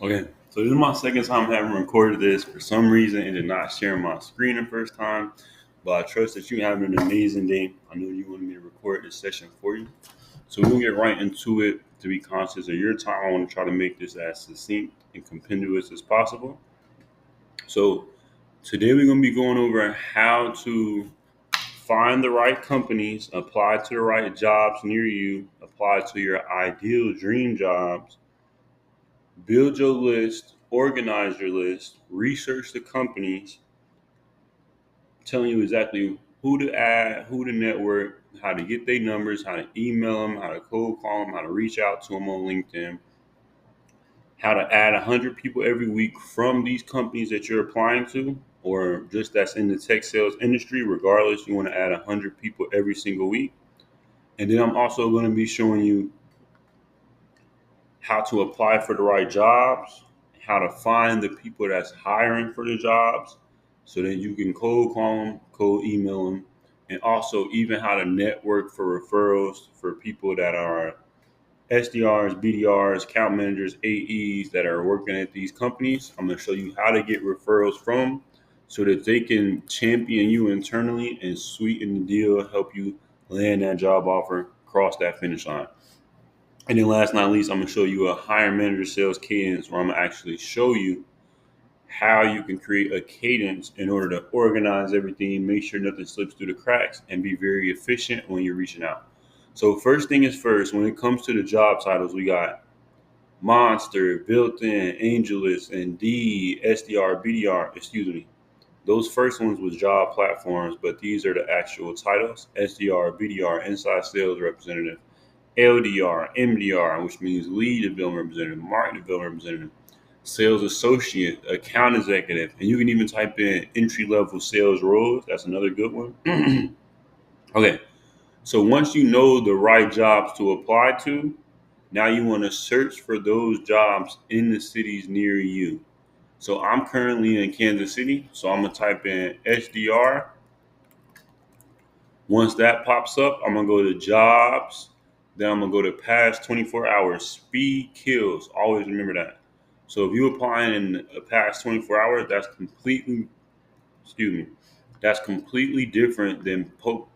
Okay, so this is my second time having recorded this. For some reason, it did not share my screen the first time, but I trust that you having an amazing day. I know you wanted me to record this session for you. So we'll get right into it. To be conscious of your time, I want to try to make this as succinct and compendious as possible. So today we're going to be going over how to find the right companies, apply to the right jobs near you, apply to your ideal dream jobs, build your list, organize your list, research the companies, telling you exactly who to add, who to network, how to get their numbers, how to email them, how to cold call them, how to reach out to them on LinkedIn, how to add 100 people every week from these companies that you're applying to, or just that's in the tech sales industry. Regardless, you want to add 100 people every single week. And then I'm also going to be showing you how to apply for the right jobs, how to find the people that's hiring for the jobs, so that you can cold call them, cold email them, and also even how to network for referrals for people that are SDRs, BDRs, account managers, AEs that are working at these companies. I'm going to show you how to get referrals from them so that they can champion you internally and sweeten the deal, help you land that job offer, cross that finish line. And then last but not least, I'm gonna show you a higher manager sales cadence where I'm gonna actually show you how you can create a cadence in order to organize everything, make sure nothing slips through the cracks, and be very efficient when you're reaching out. So first thing is first, when it comes to the job titles, we got Monster, Built-in, Angelus, Indeed, SDR, BDR, excuse me. Those first ones was job platforms, but these are the actual titles: SDR, BDR, Inside Sales Representative, LDR, MDR, which means lead development representative, market development representative, sales associate, account executive, and you can even type in entry level sales roles. That's another good one. Okay, so once you know the right jobs to apply to, now you want to search for those jobs in the cities near you. So I'm currently in Kansas City, so I'm gonna type in SDR. Once that pops up, I'm gonna go to jobs. Then I'm gonna go to past 24 hours. Speed kills. Always remember that. So if you apply in the past 24 hours, excuse me, that's completely different than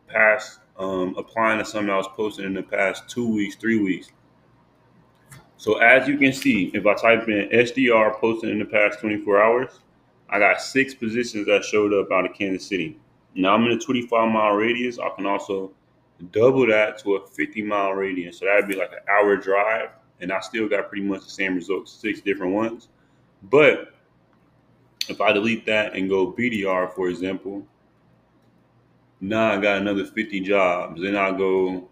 past applying to something I was posted in the past 2 weeks, 3 weeks. So as you can see, if I type in SDR posted in the past 24 hours, I got 6 positions that showed up out of Kansas City. Now I'm in a 25-mile radius. I can also double that to a 50-mile radius. So that'd be like an hour drive. And I still got pretty much the same results, 6 different ones. But if I delete that and go BDR, for example, now I got another 50 jobs. Then I'll go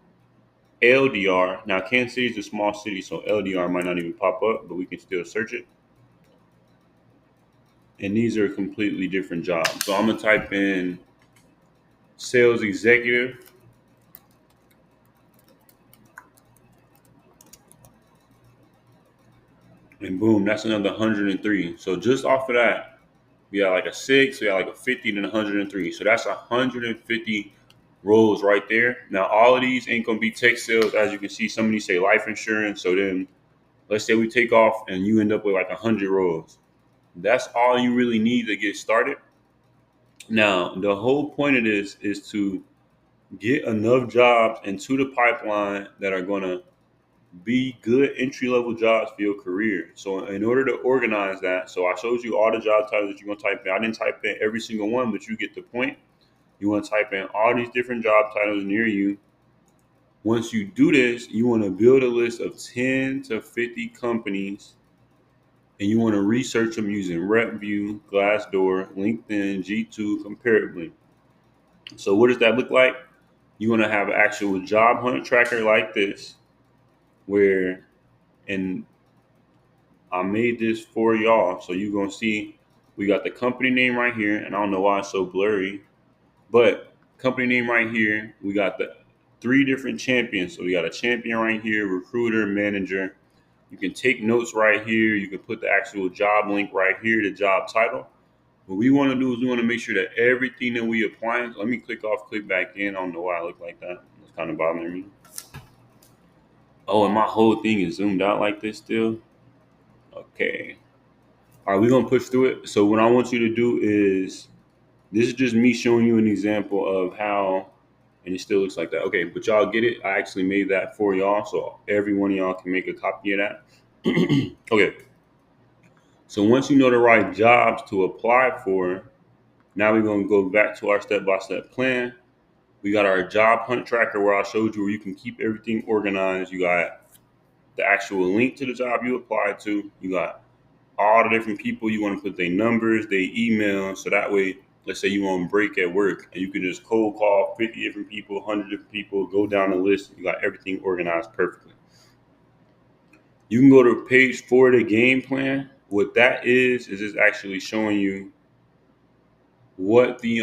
LDR. Now Kansas City is a small city, so LDR might not even pop up, but we can still search it. And these are completely different jobs. So I'm gonna type in sales executive, and boom, that's another 103. So just off of that, we got like a 6, we got like a 50, and then 103. So that's 150 roles right there. Now all of these ain't gonna be tech sales, as you can see. Some of these say life insurance. So then let's say we take off and you end up with like 100 roles. That's all you really need to get started. Now the whole point of this is to get enough jobs into the pipeline that are going to be good entry level jobs for your career. So in order to organize that, so I showed you all the job titles that you're going to type in. I didn't type in every single one, but you get the point. You want to type in all these different job titles near you. Once you do this, you want to build a list of 10 to 50 companies, and you want to research them using RepView, Glassdoor, LinkedIn, G2, comparably. So what does that look like? You want to have an actual job hunt tracker like this, where, and I made this for y'all. So you're gonna see we got the company name right here, and I don't know why it's so blurry, but company name right here. We got the 3 different champions. So we got a champion right here, recruiter, manager. You can take notes right here. You can put the actual job link right here, the job title. What we want to do is we want to make sure that everything that we apply. Let me click off, click back in. I don't know why I look like that. It's kind of bothering me. Oh, and my whole thing is zoomed out like this still. Okay. All right, we're gonna push through it. So what I want you to do is this is just me showing you an example of how, and it still looks like that. Okay, but y'all get it. I actually made that for y'all, so every one of y'all can make a copy of that. Okay. So once you know the right jobs to apply for, now we're gonna go back to our step-by-step plan. We got our job hunt tracker where I showed you where you can keep everything organized. You got the actual link to the job you applied to. You got all the different people you want to put their numbers, their email, so that way, let's say you on break at work and you can just cold call 50 different people, 100 different people, go down the list. You got everything organized perfectly. You can go to page 4 of the game plan. What that is it's actually showing you what the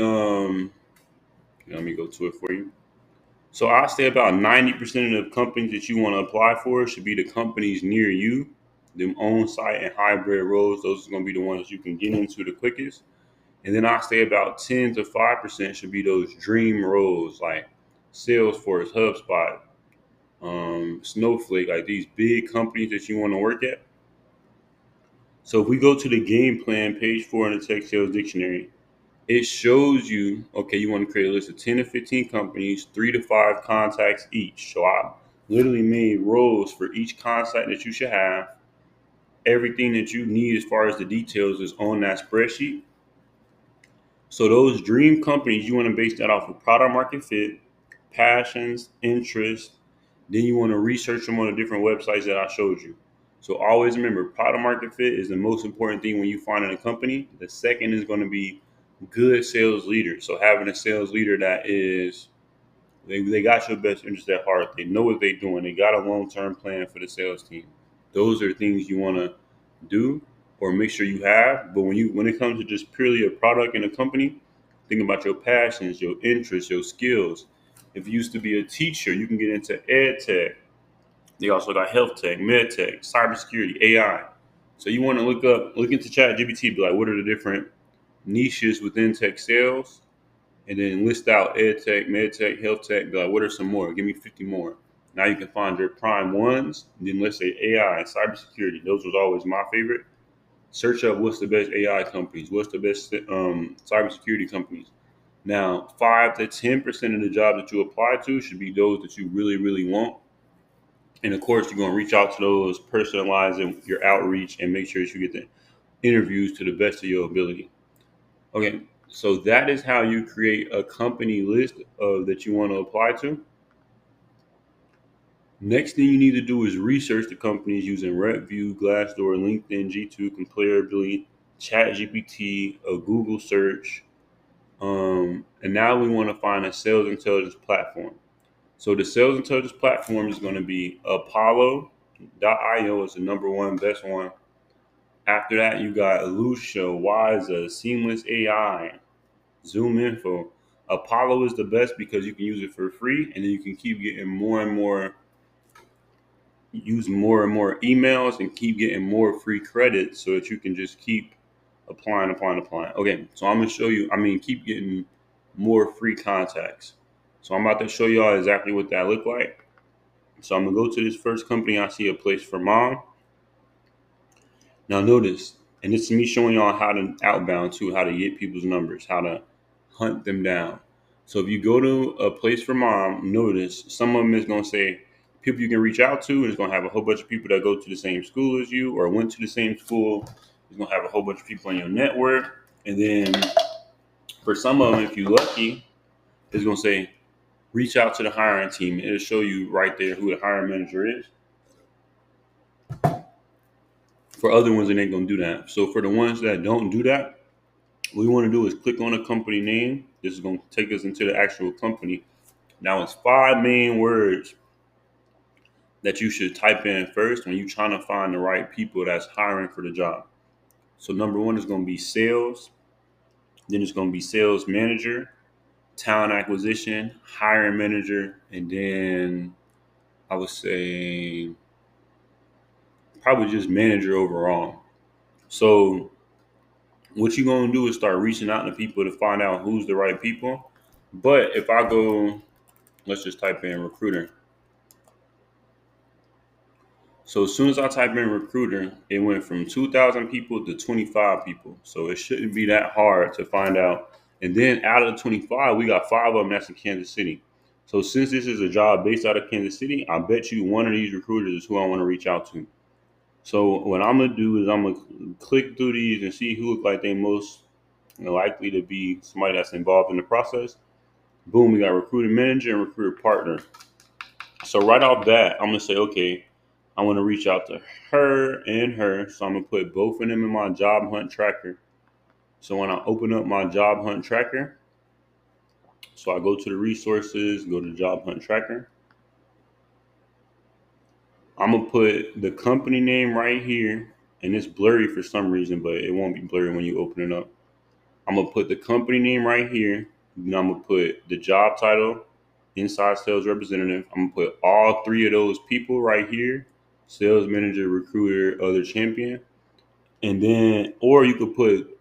let me go to it for you. So I say about 90% of the companies that you want to apply for should be the companies near you, them on-site and hybrid roles. Those are going to be the ones you can get into the quickest. And then I say about 10 to 5% should be those dream roles like Salesforce, HubSpot, Snowflake, like these big companies that you want to work at. So if we go to the game plan, page 4 in the Tech Sales Dictionary, it shows you, okay, you want to create a list of 10 to 15 companies, 3 to 5 contacts each. So I literally made rows for each contact that you should have. Everything that you need as far as the details is on that spreadsheet. So those dream companies, you want to base that off of product market fit, passions, interests. Then you want to research them on the different websites that I showed you. So always remember, product market fit is the most important thing when you find in a company. The second is going to be good sales leaders. So having a sales leader that is they got your best interest at heart. They know what they're doing. They got a long term plan for the sales team. Those are things you want to do or make sure you have. But when it comes to just purely a product and a company, think about your passions, your interests, your skills. If you used to be a teacher, you can get into ed tech. They also got health tech, med tech, cybersecurity, AI. So you want to look into Chat GPT, be like, what are the different niches within tech sales? And then list out ed tech, med tech, health tech. Be like, what are some more? Give me 50 more. Now you can find your prime ones. And then let's say AI and cybersecurity. Those was always my favorite. Search up what's the best AI companies, what's the best cybersecurity companies. Now, 5 to 10% of the jobs that you apply to should be those that you really, really want. And of course, you're going to reach out to those, personalizing your outreach, and make sure that you get the interviews to the best of your ability. Okay, so that is how you create a company list of that you want to apply to. Next thing you need to do is research the companies using RepView, Glassdoor, LinkedIn, G2, Comparably, ChatGPT, a Google search. And now we want to find a sales intelligence platform. So the sales intelligence platform is going to be Apollo.io is the number one best one. After that, you got Lucia, Wiza, Seamless AI, Zoom Info. Apollo is the best because you can use it for free, and then you can keep getting more and more, use more and more emails, and keep getting more free credits so that you can just keep applying. Okay, so I'm gonna show you. I mean, keep getting more free contacts. So I'm about to show y'all exactly what that look like. So I'm gonna go to this first company. I see a place for mom. Now notice, and this is me showing y'all how to outbound too, how to get people's numbers, how to hunt them down. So if you go to a place for mom, notice some of them is gonna say people you can reach out to, and it's gonna have a whole bunch of people that go to the same school as you or went to the same school. It's gonna have a whole bunch of people in your network. And then for some of them, if you're lucky, it's gonna say reach out to the hiring team. It'll show you right there who the hiring manager is. For other ones, it ain't gonna do that. So for the ones that don't do that, what we want to do is click on a company name. This is going to take us into the actual company. Now it's 5 main words that you should type in first when you're trying to find the right people that's hiring for the job. So number one is going to be sales. Then it's going to be sales manager, talent acquisition, hiring manager, and then I would say probably just manager overall. So what you're going to do is start reaching out to people to find out who's the right people. But if I go, let's just type in recruiter. So as soon as I type in recruiter, it went from 2,000 people to 25 people. So it shouldn't be that hard to find out. And then out of the 25, we got five of them that's in Kansas City. So since this is a job based out of Kansas City, I bet you one of these recruiters is who I want to reach out to. So what I'm gonna do is I'm gonna click through these and see who look like they most likely to be somebody that's involved in the process. Boom, we got recruiter manager and recruiter partner. So right off that, I'm gonna say, okay, I want to reach out to her and her. So I'm gonna put both of them in my job hunt tracker. So when I open up my job hunt tracker, so I go to the resources, go to job hunt tracker. I'm gonna put the company name right here, and it's blurry for some reason, but it won't be blurry when you open it up. I'm gonna put the company name right here. Then I'm gonna put the job title, inside sales representative. I'm gonna put all three of those people right here: sales manager, recruiter, other champion. And then, or you could put,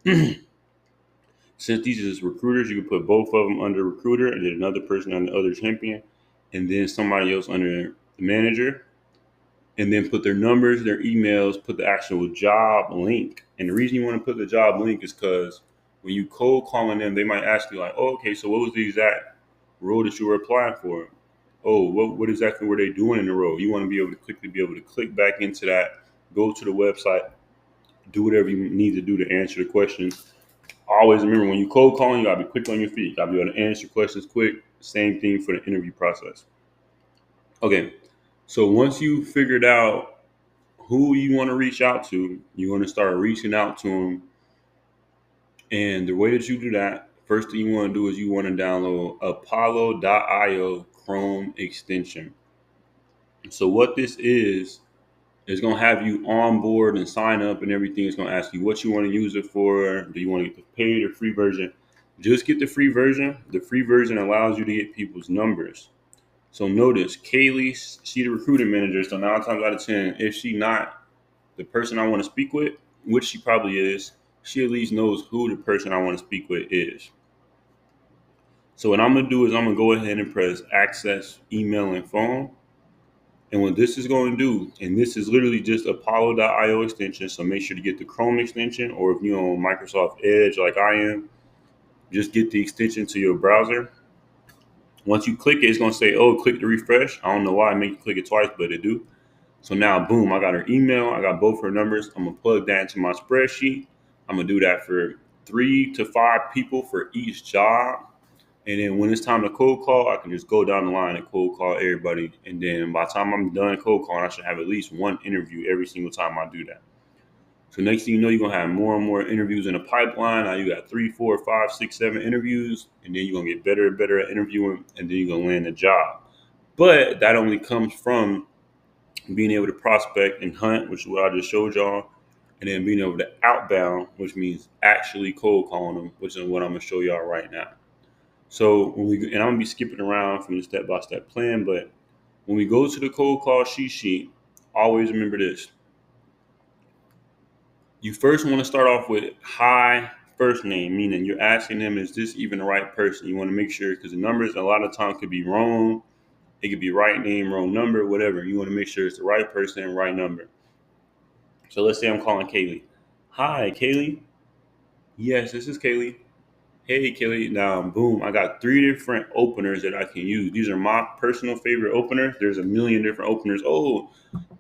since these is recruiters, you could put both of them under recruiter, and then another person under other champion, and then somebody else under the manager, and then put their numbers, their emails, put the actual job link. And the reason you want to put the job link is because when you cold calling them, they might ask you like, "Oh, okay, so what was the exact role that you were applying for? Oh, what exactly were they doing in the role?" You want to be able to quickly be able to click back into that, go to the website, do whatever you need to do to answer the questions. Always remember, when you cold calling, you gotta be quick on your feet. You gotta be able to answer questions quick. Same thing for the interview process. Okay, so once you figured out who you want to reach out to, you're going to start reaching out to them. And the way that you do that, first thing you want to do is you want to download Apollo.io Chrome extension. So what this is going to have you on board and sign up and everything. It's going to ask you what you want to use it for. Do you want to get the paid or free version? Just get the free version. The free version allows you to get people's numbers. So notice Kaylee, she the recruiting manager. So 9 times out of 10, if she not the person I want to speak with, which she probably is, she at least knows who the person I want to speak with is. So what I'm gonna do is I'm gonna go ahead and press access email and phone. And what this is going to do, and this is literally just Apollo.io extension, so make sure to get the Chrome extension, or if you're on Microsoft Edge like I am, just get the extension to your browser. Once you click it, it's going to say, oh, click to refresh. I don't know why I make you click it twice, but it do. So now, boom, I got her email. I got both her numbers. I'm going to plug that into my spreadsheet. I'm going to do that for 3 to 5 people for each job. And then when it's time to cold call, I can just go down the line and cold call everybody. And then by the time I'm done cold calling, I should have at least one interview every single time I do that. So next thing you know, you're gonna have more and more interviews in the pipeline. Now you got 3, 4, 5, 6, 7 interviews, and then you're gonna get better and better at interviewing, and then you're gonna land a job. But that only comes from being able to prospect and hunt, which is what I just showed y'all, and then being able to outbound, which means actually cold calling them, which is what I'm gonna show y'all right now. So and I'm gonna be skipping around from the step-by-step plan, but when we go to the cold call cheat sheet, always remember this. You first want to start off with hi first name, meaning you're asking them, is this even the right person? You want to make sure, because the numbers a lot of times could be wrong. It could be right name, wrong number, whatever. You want to make sure it's the right person and right number. So let's say I'm calling Kaylee. Hi, Kaylee. Yes, this is Kaylee. Hey, Kaylee. Now, boom, I got 3 different openers that I can use. These are my personal favorite openers. There's a million different openers. Oh,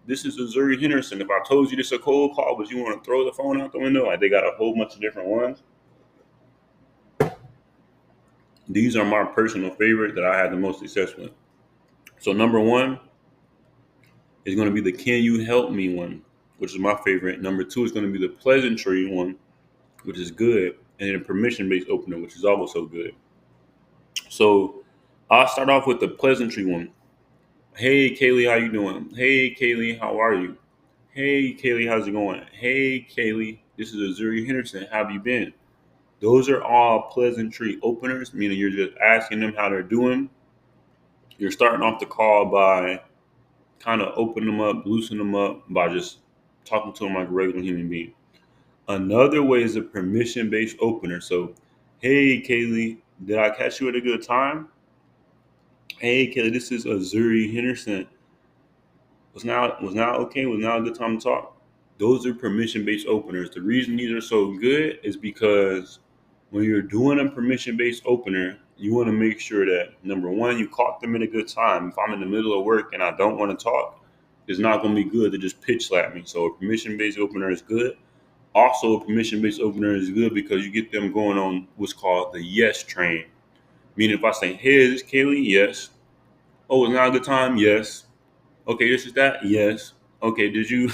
this is Missouri Henderson. If I told you this is a cold call, but you want to throw the phone out the window, like they got a whole bunch of different ones. These are my personal favorite that I had the most success with. So number one is going to be the "Can you help me" one, which is my favorite. Number two is going to be the pleasantry one, which is good, and then a permission-based opener, which is also good. So I'll start off with the pleasantry one. Hey Kaylee, how you doing? Hey Kaylee, how are you? Hey Kaylee, how's it going? Hey Kaylee, this is Missouri Henderson. How have you been? Those are all pleasantry openers, meaning you're just asking them how they're doing. You're starting off the call by kind of opening them up, loosening them up by just talking to them like a regular human being. Another way is a permission based opener. So, hey Kaylee, did I catch you at a good time? Hey Kaylee, this is Azuri Henderson. Was now okay? Was now a good time to talk? Those are permission-based openers. The reason these are so good is because when you're doing a permission-based opener, you want to make sure that number one, you caught them at a good time. If I'm in the middle of work and I don't want to talk, it's not going to be good to just pitch slap me. So a permission-based opener is good. Also, a permission-based opener is good because you get them going on what's called the yes train. Meaning, if I say, "Hey, is this Kaylee?" Yes. Oh, it's now a good time? Yes. Okay, this is that? Yes. Okay, did you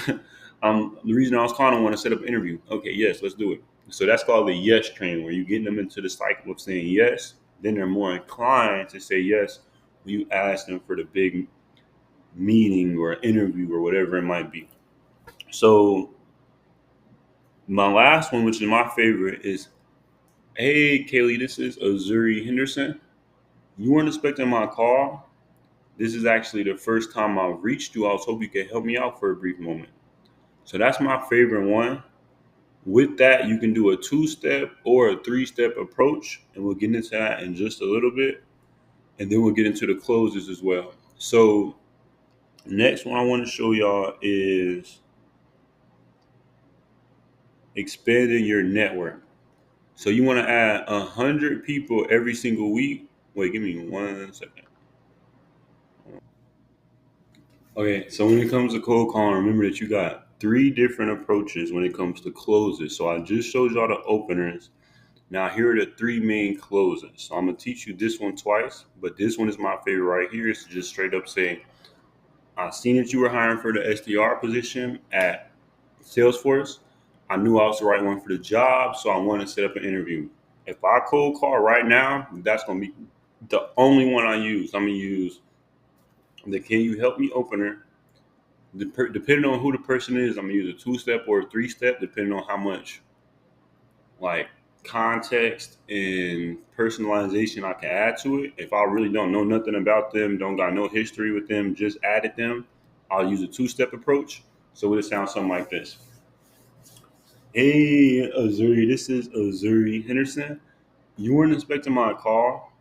the reason I was calling, I want to set up an interview. Okay, yes, let's do it. So that's called the yes train, where you're getting them into the cycle of saying yes, then they're more inclined to say yes when you ask them for the big meeting or interview or whatever it might be. So my last one, which is my favorite, is, "Hey Kaylee, this is Azuri Henderson. You weren't expecting my call. This is actually the first time I've reached you. I was hoping you could help me out for a brief moment." So that's my favorite one. With that, you can do a two-step or a three-step approach, and we'll get into that in just a little bit. And then we'll get into the closes as well. So next one I want to show y'all is expanding your network. So you want to add 100 people every single week. Wait, give me 1 second. Okay, so when it comes to cold calling, remember that you got three different approaches when it comes to closes. So I just showed y'all the openers. Now here are the three main closes. So I'm gonna teach you this one twice, but this one is my favorite right here. It's just straight up say, "I seen that you were hiring for the SDR position at Salesforce. I knew I was the right one for the job, so I want to set up an interview." If I cold call right now, that's gonna be the only one I use. I'm gonna use the "Can you help me" opener. Depending on who the person is, I'm gonna use a two-step or a three-step, depending on how much like context and personalization I can add to it. If I really don't know nothing about them, don't got no history with them, just added them, I'll use a two-step approach. So it sounds something like this. "Hey Azuri, this is Azuri Henderson. You weren't expecting my call.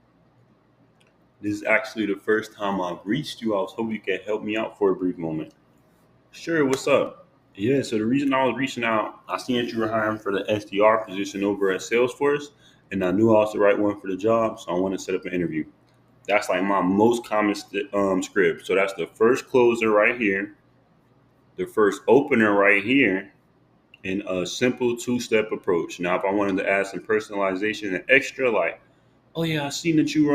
This is actually the first time I've reached you. I was hoping you could help me out for a brief moment." "Sure, what's up?" "Yeah, so the reason I was reaching out, I seen that you were hiring for the SDR position over at Salesforce, and I knew I was the right one for the job, so I want to set up an interview." That's like my most common script. So that's the first closer right here, the first opener right here, and a simple two-step approach. Now, if I wanted to add some personalization and extra, like, "Oh yeah, I seen that you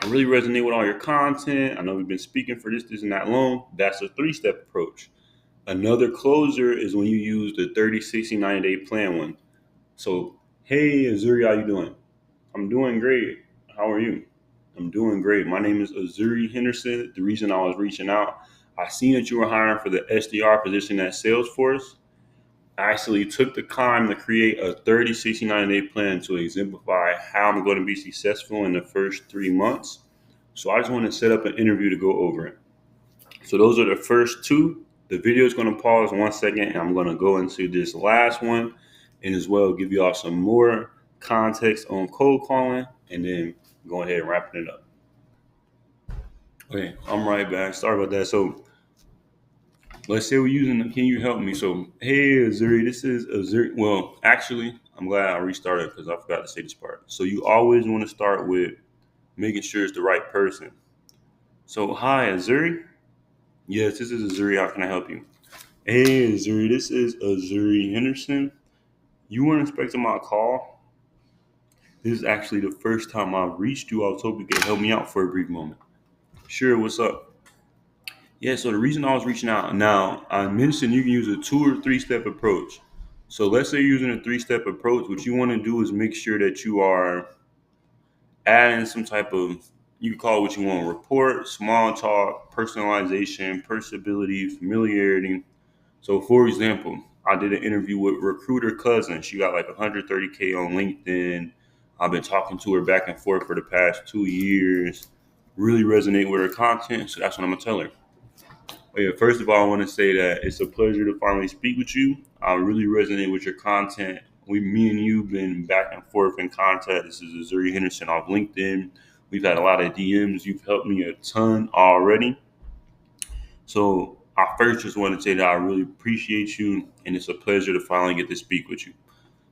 I really resonate with all your content. I know we've been speaking for this and that long." That's a three-step approach. Another closer is when you use the 30, 60, 90-day plan one. So, "Hey, Azuri, how you doing?" "I'm doing great. How are you?" "I'm doing great. My name is Azuri Henderson. The reason I was reaching out, I seen that you were hiring for the SDR position at Salesforce. I actually took the time to create a 30, 60, 90-day plan to exemplify how I'm going to be successful in the first 3 months. So I just want to set up an interview to go over it." So those are the first two. The video is going to pause 1 second, and I'm going to go into this last one and as well give you all some more context on cold calling and then go ahead and wrapping it up. Okay, I'm right back. Sorry about that. So let's say we're using the "Can you help me?" So, "Hey Azuri, this is Azuri." Well, actually, I'm glad I restarted because I forgot to say this part. So you always want to start with making sure it's the right person. So, "Hi Azuri. Yes, this is Azuri. How can I help you?" "Hey Azuri, this is Azuri Henderson. You weren't expecting my call. This is actually the first time I've reached you. I was hoping you could help me out for a brief moment." "Sure, what's up?" "Yeah, so the reason I was reaching out, now I mentioned you can use a two or three-step approach. So let's say you're using a three-step approach. What you want to do is make sure that you are adding some type of, you can call it what you want, report, small talk, personalization, personability, familiarity. So for example, I did an interview with recruiter cousin. She got like 130K on LinkedIn. I've been talking to her back and forth for the past 2 years. Really resonate with her content. So that's what I'm gonna tell her. "Oh, yeah, first of all, I want to say that it's a pleasure to finally speak with you. I really resonate with your content. Me and you been back and forth in contact. This is Azuri Henderson off LinkedIn. We've had a lot of DMs. You've helped me a ton already. So I first just want to say that I really appreciate you, and it's a pleasure to finally get to speak with you.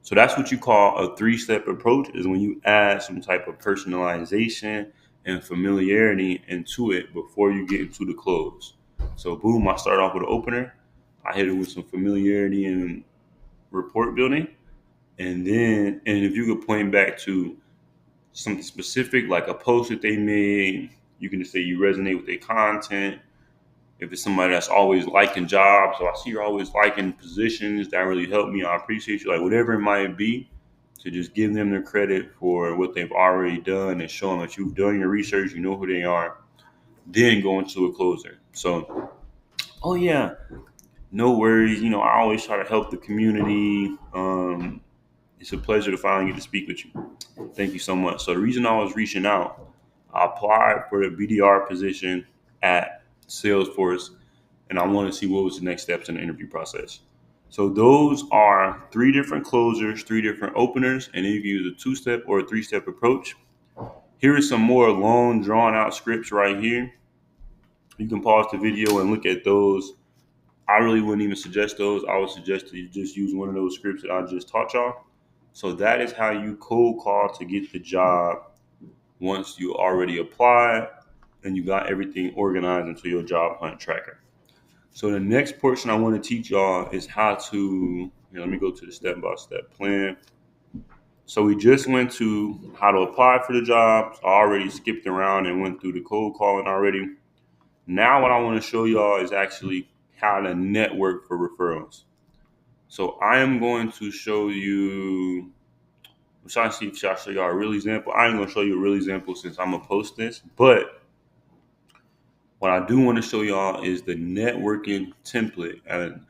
So that's what you call a three-step approach, is when you add some type of personalization and familiarity into it before you get into the close. So boom, I start off with an opener. I hit it with some familiarity and report building. And if you could point back to something specific, like a post that they made, you can just say you resonate with their content. If it's somebody that's always liking jobs, so I see you're always liking positions, that really helped me. I appreciate you. Like whatever it might be, to just give them the credit for what they've already done and show them that you've done your research, you know who they are, then go into a closer. So, oh yeah, no worries. You know, I always try to help the community. It's a pleasure to finally get to speak with you. Thank you so much. So the reason I was reaching out, I applied for the BDR position at Salesforce, and I want to see what was the next steps in the interview process. So those are three different closers, three different openers, and you can use a two-step or a three-step approach. Here is some more long, drawn-out scripts right here. You can pause the video and look at those. I really wouldn't even suggest those. I would suggest that you just use one of those scripts that I just taught y'all. So that is how you cold call to get the job once you already applied and you got everything organized into your job hunt tracker. So the next portion I want to teach y'all is how to, let me go to the step-by-step plan. So we just went to how to apply for the jobs. I already skipped around and went through the cold calling already. Now what I want to show y'all is actually how to network for referrals. So I am going to show you, I'm trying to see if I show y'all a real example. I ain't gonna show you a real example since I'm gonna post this, but what I do want to show y'all is the networking template. And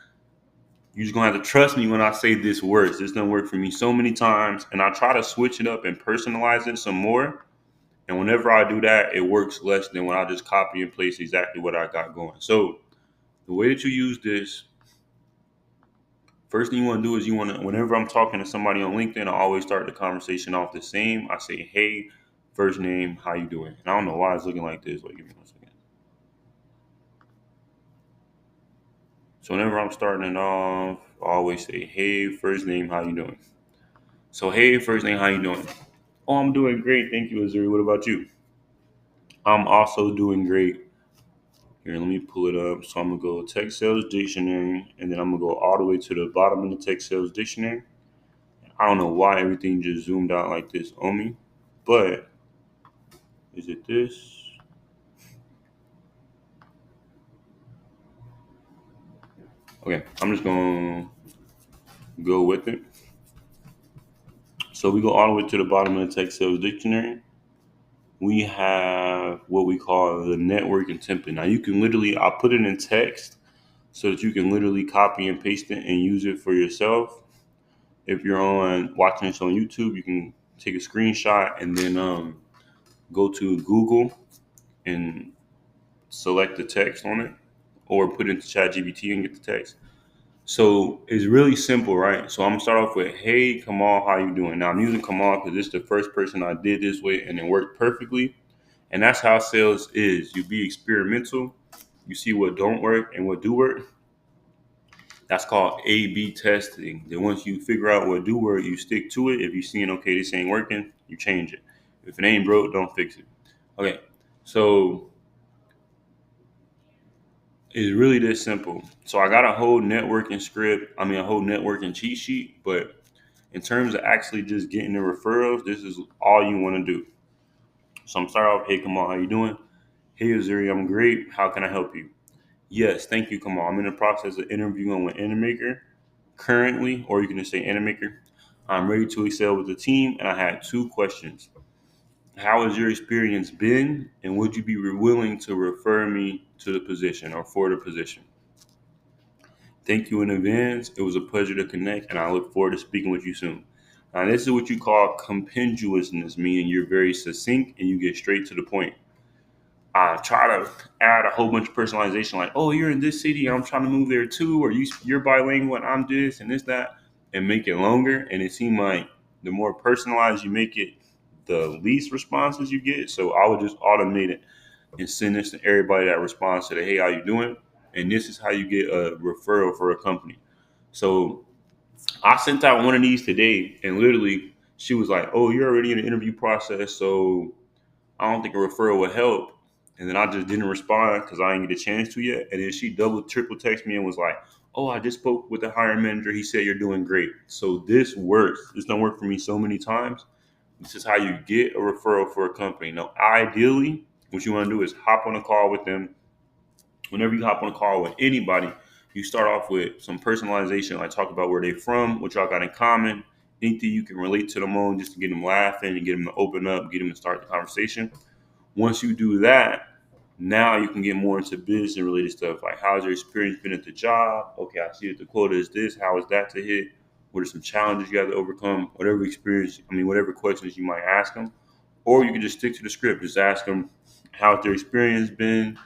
you're just gonna have to trust me when I say this works. This done worked for me so many times, and I try to switch it up and personalize it some more. And whenever I do that, it works less than when I just copy and paste exactly what I got going. So the way that you use this, first thing you want to do is you want to, whenever I'm talking to somebody on LinkedIn, I always start the conversation off the same. I say, "Hey, first name, how you doing?" And I don't know why it's looking like this. Wait, give me 1 second. So whenever I'm starting it off, I always say, "Hey, first name, how you doing?" So, hey, first name, how you doing? Oh, I'm doing great. Thank you, Azuri. What about you? I'm also doing great. Here, let me pull it up. So I'm gonna go tech sales dictionary, and then I'm gonna go all the way to the bottom of the tech sales dictionary. I don't know why everything just zoomed out like this on me, but is it this? Okay, I'm just gonna go with it. So we go all the way to the bottom of the tech sales dictionary. We have what we call the networking template. Now you can literally, I'll put it in text so that you can literally copy and paste it and use it for yourself. If you're on watching this on YouTube, you can take a screenshot and then go to Google and select the text on it, or put it into ChatGPT and get the text. So it's really simple, right? So I'm gonna start off with, "Hey, Kamal, how you doing?" Now I'm using Kamal because it's the first person I did this with, and it worked perfectly. And that's how sales is. You be experimental. You see what don't work and what do work. That's called A/B testing. Then once you figure out what do work, you stick to it. If you're seeing, okay, this ain't working, you change it. If it ain't broke, don't fix it. Okay, so it's really this simple. So I got a whole networking script. I mean, a whole networking cheat sheet. But in terms of actually just getting the referrals, this is all you want to do. So I'm starting off, "Hey, Kamal, how you doing?" "Hey, Azuri, I'm great. How can I help you?" "Yes, thank you, Kamal. I'm in the process of interviewing with Animaker currently," or you can just say Animaker. "I'm ready to excel with the team, and I had two questions. How has your experience been, and would you be willing to refer me to the position or for the position? Thank you in advance. It was a pleasure to connect, and I look forward to speaking with you soon." Now, this is what you call compendiousness, meaning you're very succinct and you get straight to the point. I try to add a whole bunch of personalization, like, "Oh, you're in this city, I'm trying to move there too," or you're bilingual, and I'm this and this, that, and make it longer. And it seemed like the more personalized you make it, the least responses you get. So I would just automate it and send this to everybody that responds to the, "Hey, how you doing?" and this is how you get a referral for a company. So I sent out one of these today, and literally she was like, "Oh, you're already in the interview process, so I don't think a referral would help." And then I just didn't respond because I didn't get a chance to yet. And then she double, triple texted me and was like, "Oh, I just spoke with the hiring manager. He said you're doing great." So this works. This done worked for me so many times. This is how you get a referral for a company. Now, ideally, what you want to do is hop on a call with them. Whenever you hop on a call with anybody, you start off with some personalization, like talk about where they're from, what y'all got in common, anything you can relate to them on, just to get them laughing and get them to open up, get them to start the conversation. Once you do that, now you can get more into business and related stuff, like how's your experience been at the job? Okay, I see that the quota is this. How is that to hit? What are some challenges you have to overcome? Whatever experience, whatever questions you might ask them. Or you can just stick to the script. Just ask them how's their experience been.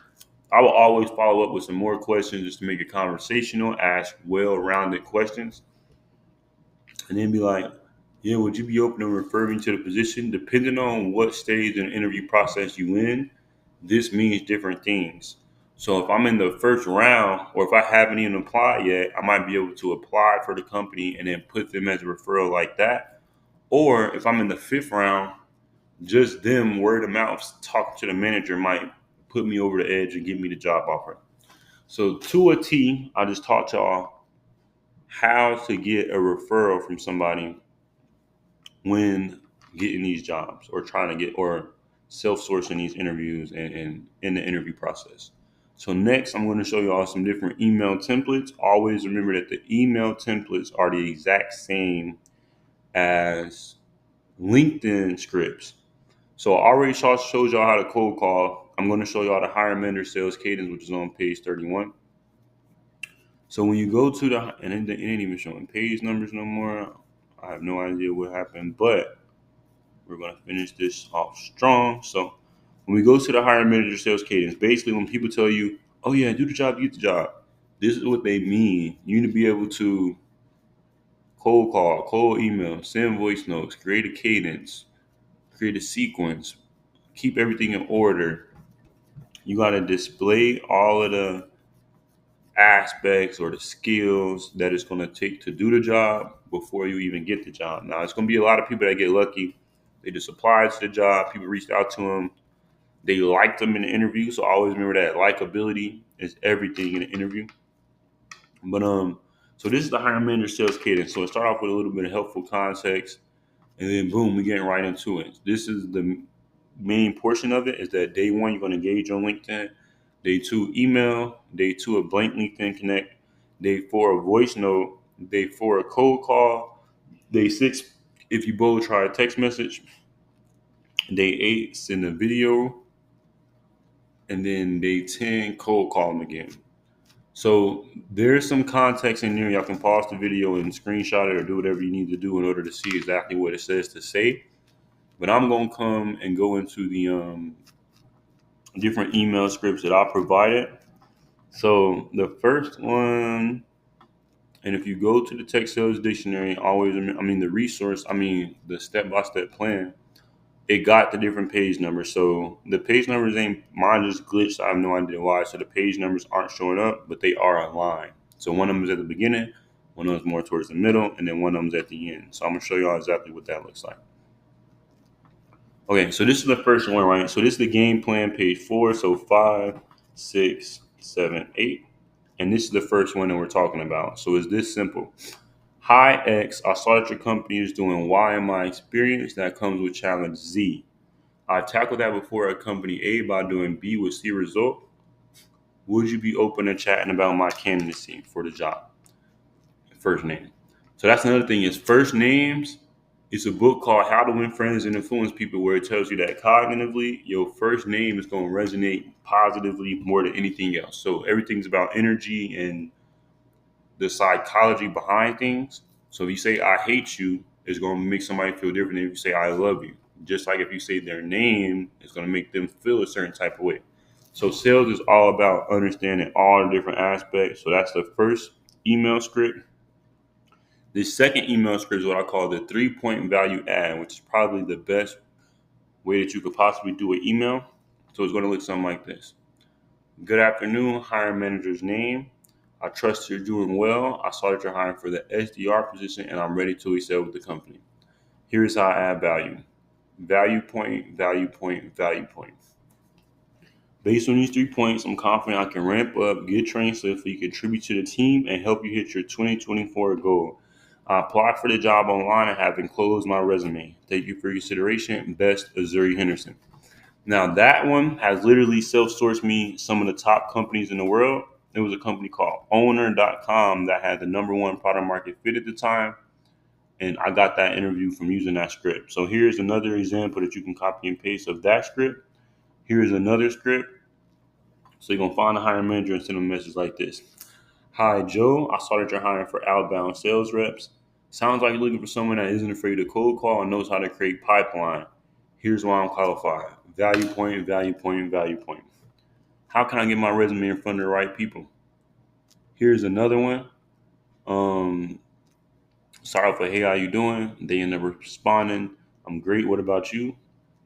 I will always follow up with some more questions just to make it conversational, ask well-rounded questions, and then be like, yeah, would you be open to referring to the position? Depending on what stage in the interview process you in, this means different things. So if I'm in the first round, or if I haven't even applied yet, I might be able to apply for the company and then put them as a referral like that. Or if I'm in the fifth round, just them word of mouth talking to the manager might put me over the edge and give me the job offer. So to a T, I just taught y'all how to get a referral from somebody when getting these jobs or trying to get or self-sourcing these interviews and in the interview process. So next, I'm going to show you all some different email templates. Always remember that the email templates are the exact same as LinkedIn scripts. So I already showed y'all how to cold call. I'm going to show y'all the hiring manager sales cadence, which is on page 31. So when you go to and it ain't even showing page numbers no more. I have no idea what happened, but we're going to finish this off strong. So when we go to the hiring manager sales cadence, basically when people tell you, "Oh yeah, do the job, get the job," this is what they mean. You need to be able to cold call, cold email, send voice notes, create a cadence, create a sequence, keep everything in order. You got to display all of the aspects or the skills that it's going to take to do the job before you even get the job. Now, it's going to be a lot of people that get lucky. They just applied to the job. People reached out to them. They liked them in the interview. So always remember that likability is everything in an interview. But so this is the hiring manager sales cadence. So it start off with a little bit of helpful context, and then boom, we getting right into it. This is the main portion of it. Is that day one you're going to engage on LinkedIn, day two email, day two a blank LinkedIn connect, day four a voice note, day four a cold call, day six if you both try a text message, day eight send a video, and then day 10 cold call them again. So there's some context in there. Y'all can pause the video and screenshot it or do whatever you need to do in order to see exactly what it says to say. But I'm going to come and go into the different email scripts that I provided. So the first one, and if you go to the text sales dictionary, always, the resource, the step-by-step plan, it got the different page numbers. So the page numbers ain't, mine just glitched. I have no idea why. So the page numbers aren't showing up, but they are aligned. So one of them is at the beginning, one of them is more towards the middle, and then one of them is at the end. So I'm going to show you all exactly what that looks like. Okay, so this is the first one, right? So this is the game plan, page 4. So 5, 6, 7, 8. And this is the first one that we're talking about. So it's this simple. Hi, X. I saw that your company is doing Y in my experience. That comes with challenge Z. I tackled that before at company A by doing B with C result. Would you be open to chatting about my candidacy for the job? First name. So that's another thing is first names. It's a book called How to Win Friends and Influence People, where it tells you that cognitively, your first name is going to resonate positively more than anything else. So everything's about energy and the psychology behind things. So if you say I hate you, it's going to make somebody feel different than if you say I love you. Just like if you say their name, it's going to make them feel a certain type of way. So sales is all about understanding all the different aspects. So that's the first email script. The second email script is what I call the 3-point value add, which is probably the best way that you could possibly do an email. So it's going to look something like this. Good afternoon, hiring manager's name. I trust you're doing well. I saw that you're hiring for the SDR position and I'm ready to excel with the company. Here's how I add value. Value point, value point, value point. Based on these 3 points, I'm confident I can ramp up, get trained swiftly, contribute to the team, and help you hit your 2024 goal. I applied for the job online and have enclosed my resume. Thank you for your consideration. Best, Azuri Henderson. Now, that one has literally self-sourced me some of the top companies in the world. It was a company called owner.com that had the number one product market fit at the time. And I got that interview from using that script. So here's another example that you can copy and paste of that script. Here's another script. So you're gonna find the hiring manager and send them a message like this. Hi Joe, I saw that you're hiring for outbound sales reps. Sounds like you're looking for someone that isn't afraid to cold call and knows how to create pipeline. Here's why I'm qualified. Value point, value point, value point. How can I get my resume in front of the right people? Here's another one. Um, Start off with, hey, how you doing? They end up responding, I'm great. What about you?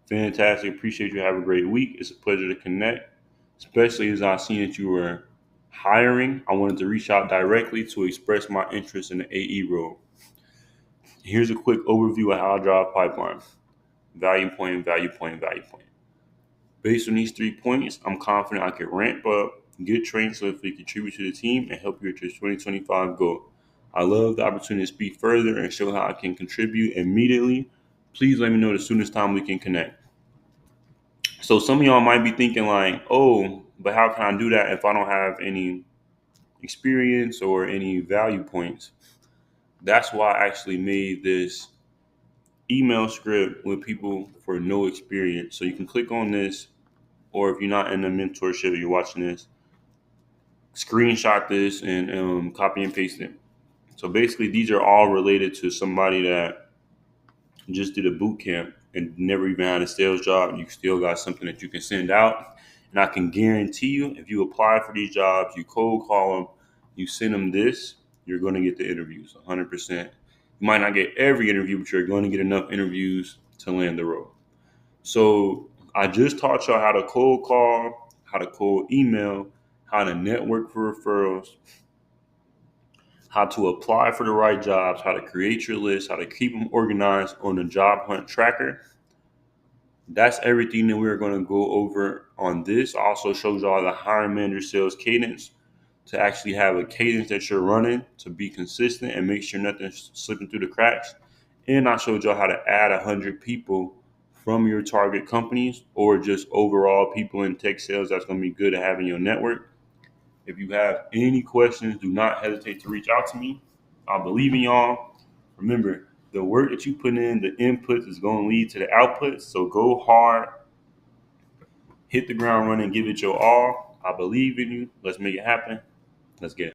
Fantastic. Appreciate you. Have a great week. It's a pleasure to connect, especially as I seen that you were hiring. I wanted to reach out directly to express my interest in the AE role. Here's a quick overview of how I drive pipeline. Value point, value point, value point. Based on these 3 points, I'm confident I can ramp up, get trained so if we contribute to the team and help you with your 2025 goal. I love the opportunity to speak further and show how I can contribute immediately. Please let me know the soonest time we can connect. So some of y'all might be thinking like, oh, but how can I do that if I don't have any experience or any value points? That's why I actually made this email script with people for no experience. So you can click on this, or if you're not in the mentorship, you're watching this, screenshot this and copy and paste it. So basically, these are all related to somebody that just did a boot camp and never even had a sales job. You still got something that you can send out. And I can guarantee you, if you apply for these jobs, you cold call them, you send them this, you're going to get the interviews 100%. You might not get every interview, but you're going to get enough interviews to land the role. So I just taught y'all how to cold call, how to cold email, how to network for referrals, how to apply for the right jobs, how to create your list, how to keep them organized on the job hunt tracker. That's everything that we're going to go over on this. I also showed y'all the hiring manager sales cadence to actually have a cadence that you're running to be consistent and make sure nothing's slipping through the cracks. And I showed y'all how to add 100 people from your target companies or just overall people in tech sales that's going to be good to have in your network. If you have any questions, do not hesitate to reach out to me. I believe in y'all. Remember, the work that you put in, the inputs is going to lead to the outputs. So go hard, hit the ground running, give it your all. I believe in you. Let's make it happen. Let's get it.